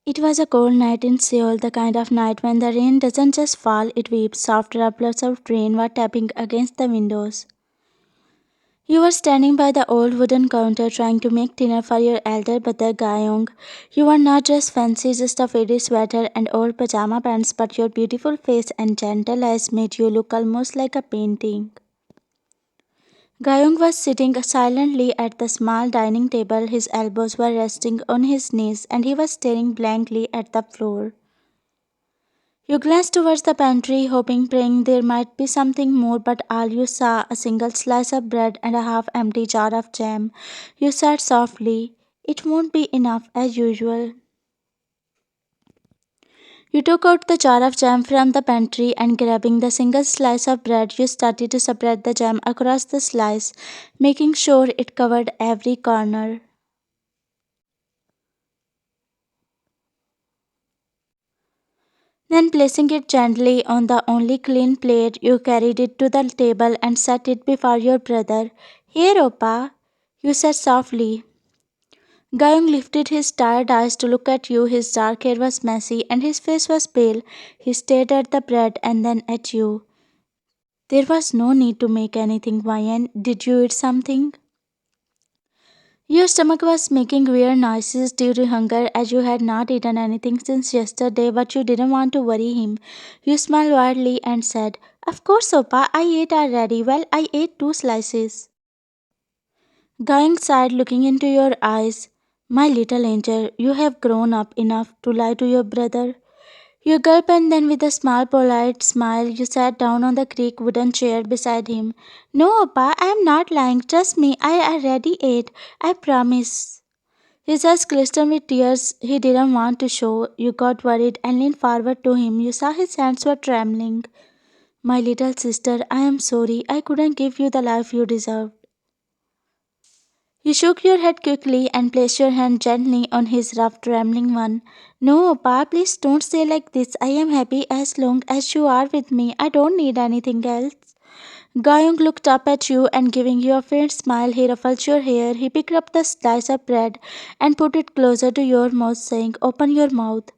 It was a cold night in Seoul, the kind of night when the rain doesn't just fall, it weeps. Soft droplets of rain were tapping against the windows. You were standing by the old wooden counter trying to make dinner for your elder brother Gayong. You were not just fancy, just a faded sweater and old pajama pants, but your beautiful face and gentle eyes made you look almost like a painting. Gayong was sitting silently at the small dining table. His elbows were resting on his knees and he was staring blankly at the floor. You glanced towards the pantry, hoping, praying there might be something more, but all you saw a single slice of bread and a half empty jar of jam. You said softly, "It won't be enough as usual." You took out the jar of jam from the pantry and grabbing the single slice of bread, you started to spread the jam across the slice, making sure it covered every corner. Then, placing it gently on the only clean plate, you carried it to the table and set it before your brother. "Here, Oppa," you said softly. Gayung lifted his tired eyes to look at you. His dark hair was messy and his face was pale. He stared at the bread and then at you. "There was no need to make anything, Wayan. Did you eat something?" Your stomach was making weird noises due to hunger as you had not eaten anything since yesterday, but you didn't want to worry him. You smiled widely and said, "Of course, Opa, I ate already. Well, I ate 2 slices." Going sighed, looking into your eyes. "My little angel, you have grown up enough to lie to your brother." You gulped and then with a small polite smile you sat down on the creak wooden chair beside him. "No, Opa, I am not lying. Trust me, I already ate. I promise." His eyes glistened with tears he didn't want to show. You got worried and leaned forward to him. You saw his hands were trembling. "My little sister, I am sorry. I couldn't give you the life you deserved." You shook your head quickly and placed your hand gently on his rough, trembling one. "No, Opa, please don't say like this. I am happy as long as you are with me. I don't need anything else." Gayung looked up at you and giving you a faint smile, he ruffled your hair. He picked up the slice of bread and put it closer to your mouth, saying, "Open your mouth."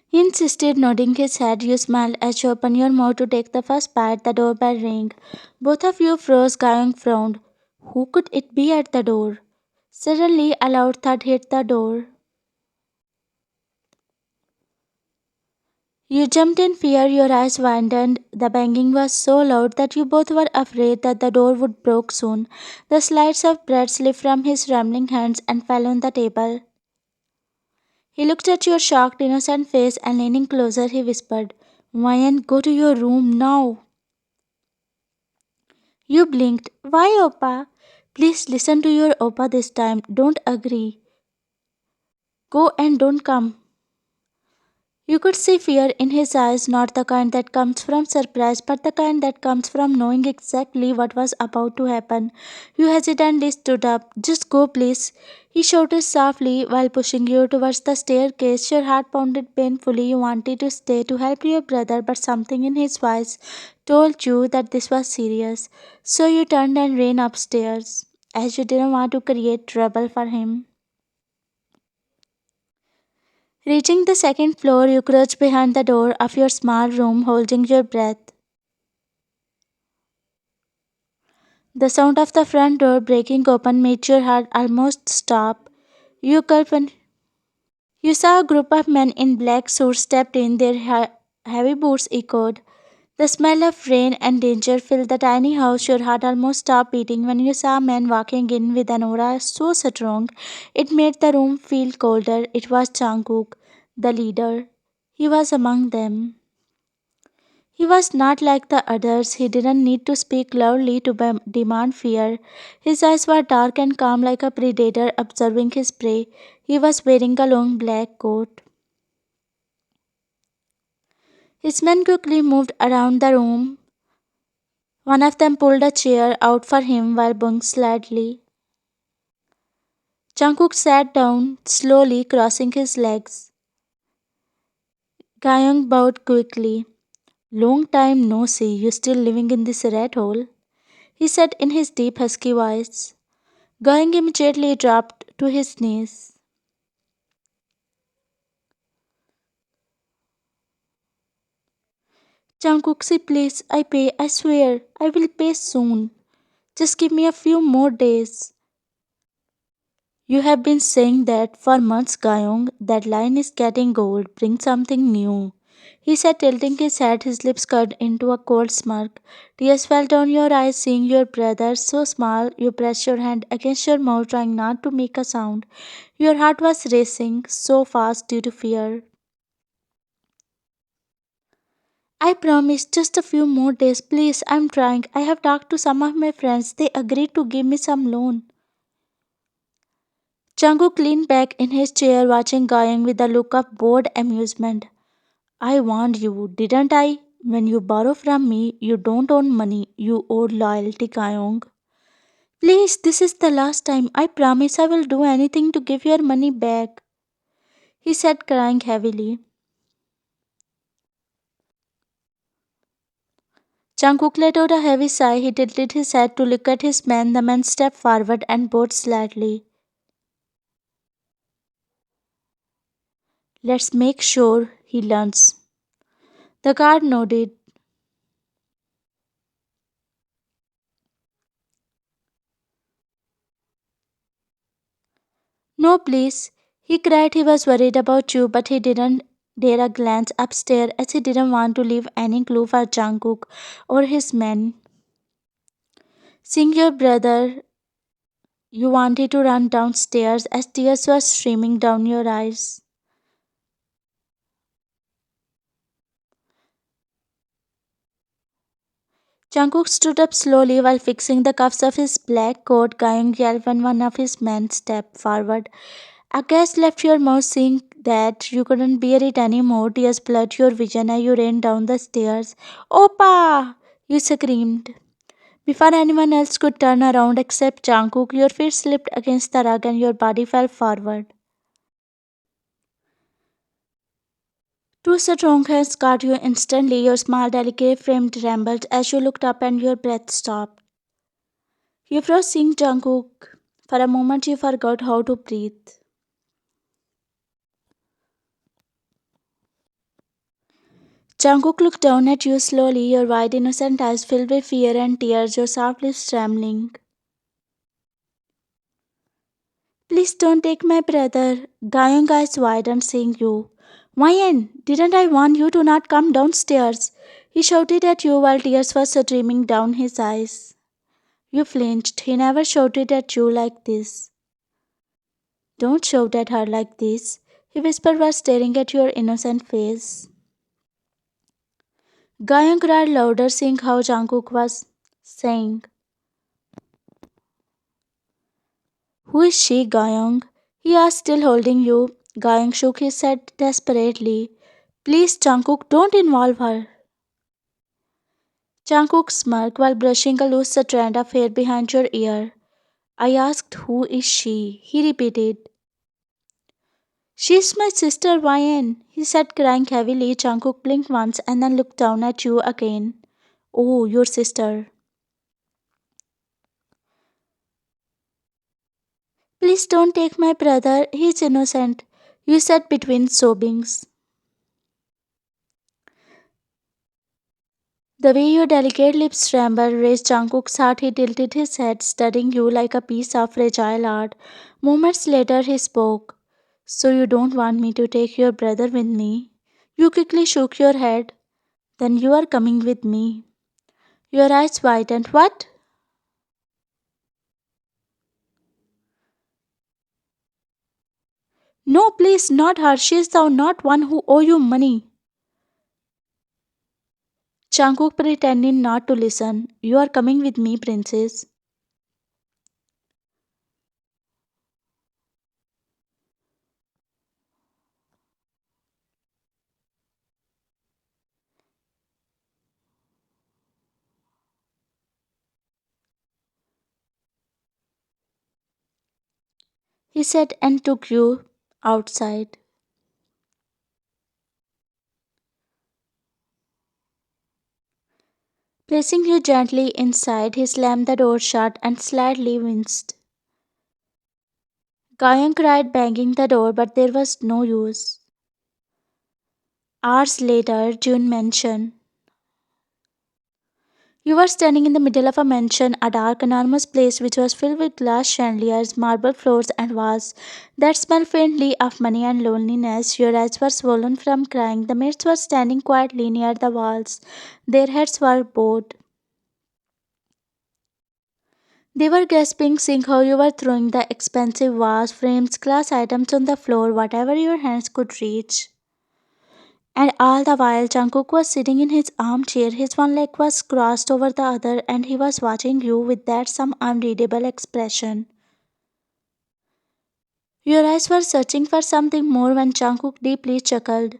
He insisted, nodding his head. You smiled as you opened your mouth to take the first bite. The doorbell rang. Both of you froze. Gayung frowned. Who could it be at the door? Suddenly, a loud thud hit the door. You jumped in fear, your eyes widened. The banging was so loud that you both were afraid that the door would break soon. The slice of bread slipped from his trembling hands and fell on the table. He looked at your shocked, innocent face and leaning closer, he whispered, "Mayan, go to your room now." You blinked. "Why, Oppa?" "Please listen to your Oppa this time. Don't agree. Go and don't come." You could see fear in his eyes, not the kind that comes from surprise, but the kind that comes from knowing exactly what was about to happen. You hesitantly stood up. "Just go, please," he shouted softly while pushing you towards the staircase. Your heart pounded painfully. You wanted to stay to help your brother, but something in his voice told you that this was serious. So you turned and ran upstairs, as you didn't want to create trouble for him. Reaching the second floor, you crouched behind the door of your small room, holding your breath. The sound of the front door breaking open made your heart almost stop. You gulped and you saw a group of men in black suits stepped in, their heavy boots echoed. The smell of rain and danger filled the tiny house. Your heart almost stopped beating when you saw a man walking in with an aura so strong it made the room feel colder. It was Jungkook, the leader. He was among them. He was not like the others. He didn't need to speak loudly to demand fear. His eyes were dark and calm like a predator observing his prey. He was wearing a long black coat. His men quickly moved around the room. One of them pulled a chair out for him while bowing slightly. Jungkook sat down, slowly crossing his legs. Gayong bowed quickly. "Long time no see. You still living in this rat hole?" he said in his deep husky voice. Going immediately dropped to his knees. Jungkook, please, I pay, I swear, I will pay soon. Just give me a few more days. You have been saying that for months, Gayong. That line is getting old. Bring something new. He said, tilting his head, his lips curled into a cold smirk. Tears fell down your eyes, seeing your brother so small. You pressed your hand against your mouth, trying not to make a sound. Your heart was racing so fast due to fear. I promise, just a few more days, please. I'm trying. I have talked to some of my friends. They agreed to give me some loan. Jungkook leaned back in his chair, watching Gayong with a look of bored amusement. I warned you, didn't I? When you borrow from me, you don't own money, you owe loyalty, Gayong. Please, this is the last time. I promise I will do anything to give your money back, he said, crying heavily. Jungkook let out a heavy sigh. He tilted his head to look at his man. The man stepped forward and bowed slightly. Let's make sure he learns. The guard nodded. No, please. He cried he was worried about you, but he didn't dare a glance upstairs as he didn't want to leave any clue for Jungkook or his men. Seeing your brother, you wanted to run downstairs as tears were streaming down your eyes. Jungkook stood up slowly while fixing the cuffs of his black coat. Gayong yelled when one of his men stepped forward. A gasp left your mouth, seeing that you couldn't bear it anymore. Tears blurred your vision as you ran down the stairs. Opa! You screamed. Before anyone else could turn around except Jungkook, your feet slipped against the rug and your body fell forward. Two strong hands caught you instantly. Your small, delicate frame trembled as you looked up and your breath stopped. You froze, seeing Jungkook. For a moment, you forgot how to breathe. Jungkook looked down at you slowly, your wide, innocent eyes filled with fear and tears, your soft lips trembling. Please don't take my brother. Gayong eyes widened, seeing you. Wyan, didn't I warn you to not come downstairs? He shouted at you while tears were streaming down his eyes. You flinched. He never shouted at you like this. Don't shout at her like this, he whispered while staring at your innocent face. Gayong cried louder, seeing how Jungkook was saying, Who is she, Gayong? He asked, still holding you. Gayong shook his head desperately. Please, Jungkook, don't involve her. Jungkook smirked while brushing a loose strand of hair behind your ear. I asked, Who is she? He repeated. She's my sister, Ryan, he said, crying heavily. Jungkook blinked once and then looked down at you again. Oh, your sister. Please don't take my brother. He's innocent, you said between sobbings. The way your delicate lips trembled raised Jungkook's heart. He tilted his head, studying you like a piece of fragile art. Moments later, he spoke. So you don't want me to take your brother with me? You quickly shook your head. Then you are coming with me. Your eyes widened. What? No, please, not her. She is the not one who owe you money. Jungkook pretended not to listen. You are coming with me, princess. He said and took you outside. Placing you gently inside, he slammed the door shut and slightly winced. Gayong cried, banging the door, but there was no use. Hours later, June mentioned. You were standing in the middle of a mansion, a dark, enormous place which was filled with glass chandeliers, marble floors, and walls that smelled faintly of money and loneliness. Your eyes were swollen from crying. The maids were standing quietly near the walls. Their heads were bowed. They were gasping, seeing how you were throwing the expensive vase, frames, glass items on the floor, whatever your hands could reach. And all the while, Jungkook was sitting in his armchair. His one leg was crossed over the other, and he was watching you with that some unreadable expression. Your eyes were searching for something more when Jungkook deeply chuckled.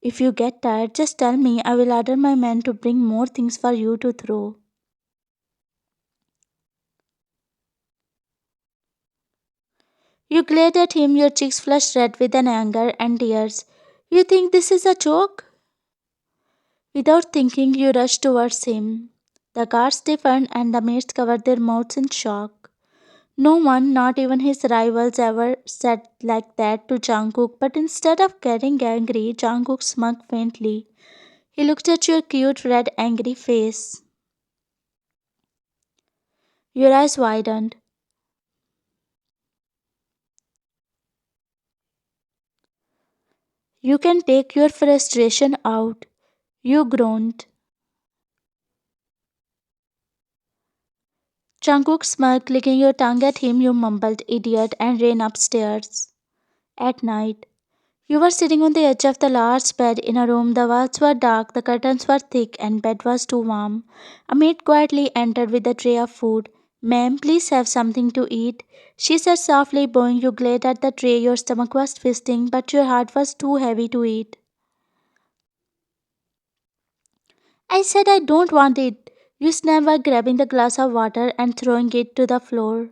If you get tired, just tell me. I will order my men to bring more things for you to throw. You glared at him, your cheeks flushed red with an anger and tears. You think this is a joke? Without thinking, you rushed towards him. The guards stiffened and the maids covered their mouths in shock. No one, not even his rivals, ever said like that to Jungkook, but instead of getting angry, Jungkook smirked faintly. He looked at your cute red angry face. Your eyes widened. You can take your frustration out. You groaned. Jungkook smirked, licking your tongue at him. You mumbled, idiot, and ran upstairs. At night, you were sitting on the edge of the large bed in a room. The walls were dark, the curtains were thick, and bed was too warm. A maid quietly entered with a tray of food. Ma'am, please have something to eat. She said softly, bowing. You glared at the tray. Your stomach was twisting, but your heart was too heavy to eat. I said I don't want it. You snapped while grabbing the glass of water and throwing it to the floor.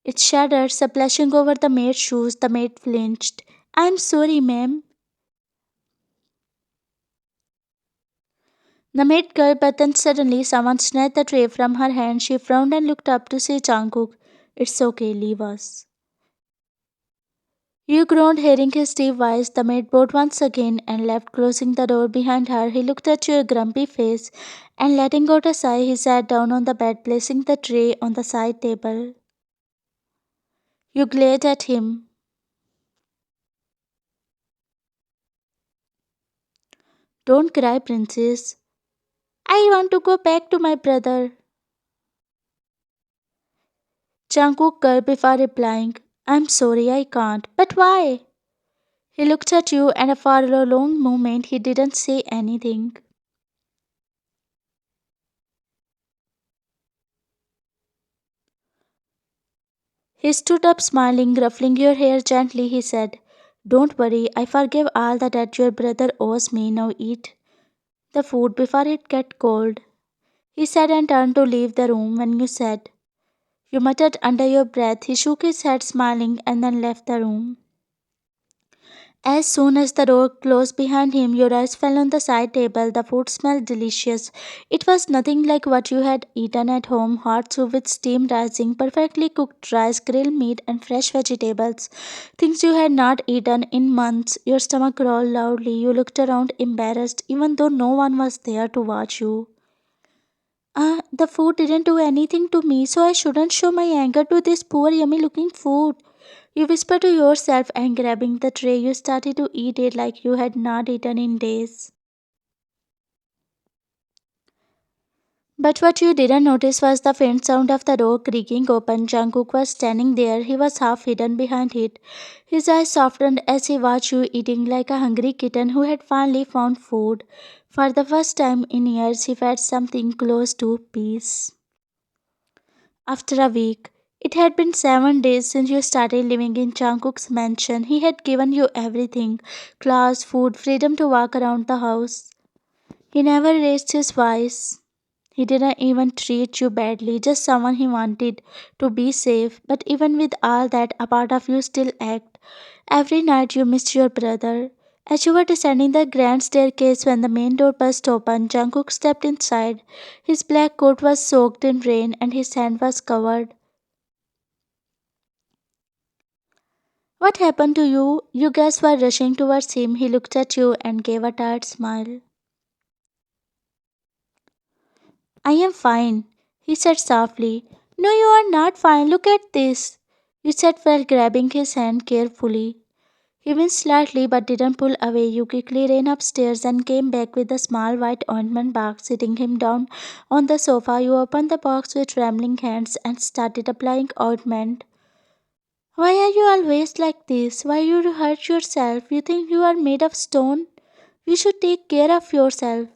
It shattered, splashing over the maid's shoes. The maid flinched. I'm sorry, ma'am. The maid gulped, but then suddenly someone snatched the tray from her hand. She frowned and looked up to see Jungkook. It's okay, leave us. You groaned, hearing his deep voice. The maid bowed once again and left, closing the door behind her. He looked at your grumpy face and, letting out a sigh, he sat down on the bed, placing the tray on the side table. You glared at him. Don't cry, princess. I want to go back to my brother. Jungkook gulped before replying. I'm sorry, I can't. But why? He looked at you, and for a long moment he didn't say anything. He stood up, smiling, ruffling your hair gently. He said, don't worry, I forgive all the debt your brother owes me. Now eat the food before it gets cold. He said and turned to leave the room when you said, you muttered under your breath. He shook his head, smiling, and then left the room. As soon as the door closed behind him, your eyes fell on the side table. The food smelled delicious. It was nothing like what you had eaten at home. Hot soup with steam rising, perfectly cooked rice, grilled meat, and fresh vegetables. Things you had not eaten in months. Your stomach growled loudly. You looked around embarrassed, even though no one was there to watch you. The food didn't do anything to me, so I shouldn't show my anger to this poor, yummy looking food. You whispered to yourself, and grabbing the tray, you started to eat it like you had not eaten in days. But what you didn't notice was the faint sound of the door creaking open. Jungkook was standing there. He was half hidden behind it. His eyes softened as he watched you eating like a hungry kitten who had finally found food. For the first time in years, he felt something close to peace. After a week, it had been 7 days since you started living in Jungkook's mansion. He had given you everything: clothes, food, freedom to walk around the house. He never raised his voice. He didn't even treat you badly, just someone he wanted to be safe. But even with all that, a part of you still ached. Every night you missed your brother. As you were descending the grand staircase when the main door burst open, Jungkook stepped inside. His black coat was soaked in rain and his hand was covered. What happened to you? You guys were rushing towards him. He looked at you and gave a tired smile. I am fine, he said softly. No, you are not fine. Look at this, you said while grabbing his hand carefully. He winced slightly but didn't pull away. You quickly ran upstairs and came back with a small white ointment box. Sitting him down on the sofa, you opened the box with trembling hands and started applying ointment. Why are you always like this? Why you hurt yourself? You think you are made of stone? You should take care of yourself.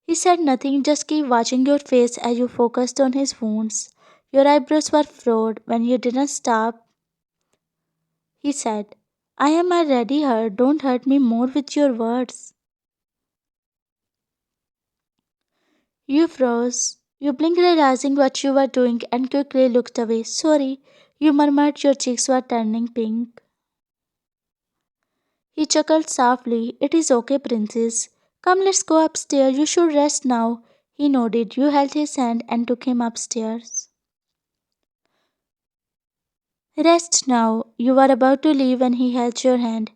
He said nothing, just keep watching your face as you focused on his wounds. Your eyebrows were furrowed. When you didn't stop, he said, I am already hurt. Don't hurt me more with your words. You froze. You blinked, realizing what you were doing, and quickly looked away. Sorry, you murmured, your cheeks were turning pink. He chuckled softly. It is okay, princess. Come, let's go upstairs. You should rest now. He nodded. You held his hand and took him upstairs. Rest now. You were about to leave when he held your hand.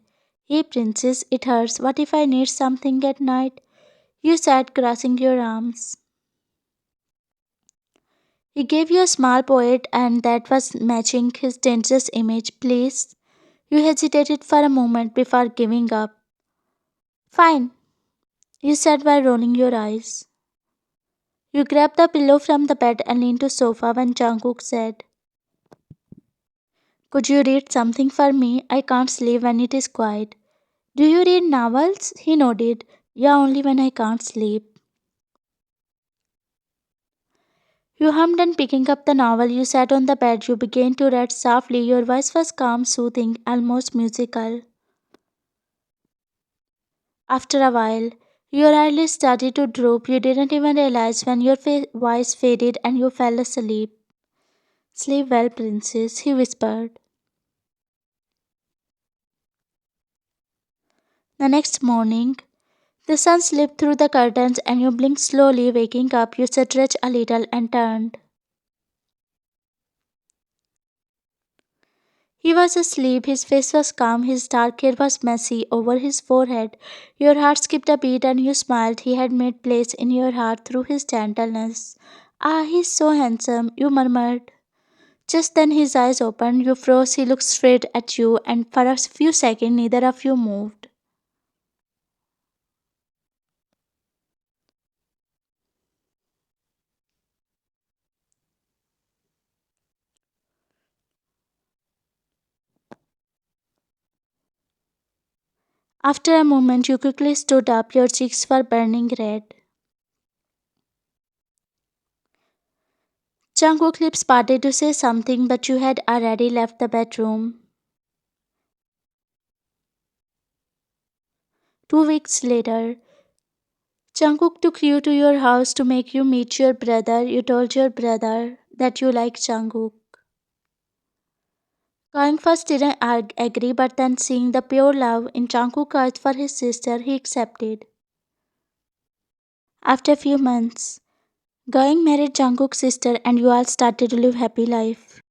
Hey, princess, it hurts. What if I need something at night? You said, crossing your arms. He gave you a small poet, and that was matching his dangerous image. Please. You hesitated for a moment before giving up. Fine, you said while rolling your eyes. You grabbed the pillow from the bed and leaned to sofa when Jungkook said, could you read something for me? I can't sleep when it is quiet. Do you read novels? He nodded. Yeah, only when I can't sleep. You hummed and picking up the novel, you sat on the bed. You began to read softly. Your voice was calm, soothing, almost musical. After a while, your eyelids started to droop. You didn't even realize when your voice faded and you fell asleep. Sleep well, princess, he whispered. The next morning, the sun slipped through the curtains and you blinked slowly. Waking up, you stretched a little and turned. He was asleep, his face was calm, his dark hair was messy over his forehead. Your heart skipped a beat and you smiled. He had made place in your heart through his gentleness. Ah, he's so handsome, you murmured. Just then his eyes opened, you froze, he looked straight at you, and for a few seconds neither of you moved. After a moment, you quickly stood up, your cheeks were burning red. Jungkook lips parted to say something, but you had already left the bedroom. 2 weeks later, Jungkook took you to your house to make you meet your brother. You told your brother that you like Jungkook. Going first didn't agree, but then seeing the pure love in Jungkook's eyes for his sister, he accepted. After a few months, Going married Jungkook's sister and you all started to live happy life.